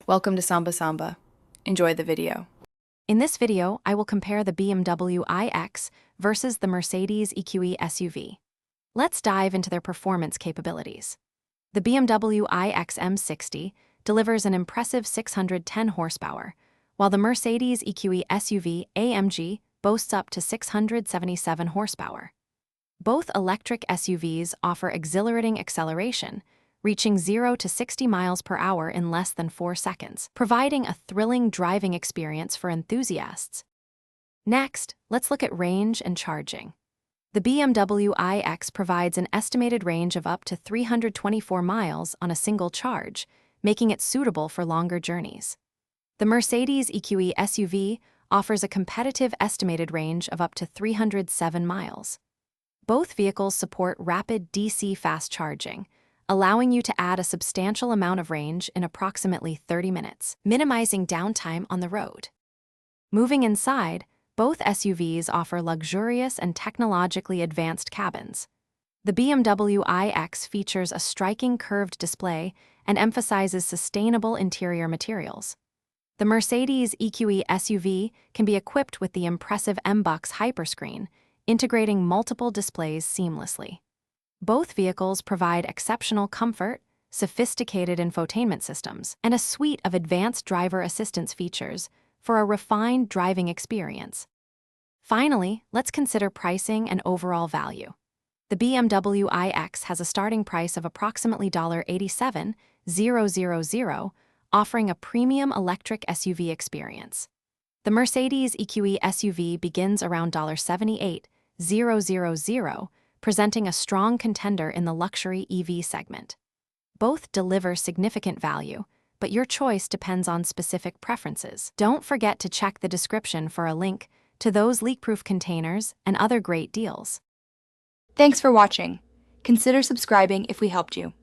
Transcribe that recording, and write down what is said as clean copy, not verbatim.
Welcome to Samba Samba. Enjoy the video. In this video, I will compare the BMW iX versus the Mercedes EQE SUV. Let's dive into their performance capabilities. The BMW iX M60 delivers an impressive 610 horsepower, while the Mercedes EQE SUV AMG boasts up to 677 horsepower. Both electric SUVs offer exhilarating acceleration, reaching 0 to 60 miles per hour in less than 4 seconds, providing a thrilling driving experience for enthusiasts. Next, let's look at range and charging. The BMW iX provides an estimated range of up to 324 miles on a single charge, making it suitable for longer journeys. The Mercedes EQE SUV offers a competitive estimated range of up to 307 miles. Both vehicles support rapid DC fast charging, allowing you to add a substantial amount of range in approximately 30 minutes, minimizing downtime on the road. Moving inside, both SUVs offer luxurious and technologically advanced cabins. The BMW iX features a striking curved display and emphasizes sustainable interior materials. The Mercedes EQE SUV can be equipped with the impressive M-Box Hyperscreen, integrating multiple displays seamlessly. Both vehicles provide exceptional comfort, sophisticated infotainment systems, and a suite of advanced driver assistance features for a refined driving experience. Finally, let's consider pricing and overall value. The BMW iX has a starting price of approximately $87,000, offering a premium electric SUV experience. The Mercedes EQE SUV begins around $78,000, presenting a strong contender in the luxury EV segment. Both deliver significant value, but your choice depends on specific preferences. Don't forget to check the description for a link to those leak-proof containers and other great deals. Thanks for watching. Consider subscribing if we helped you.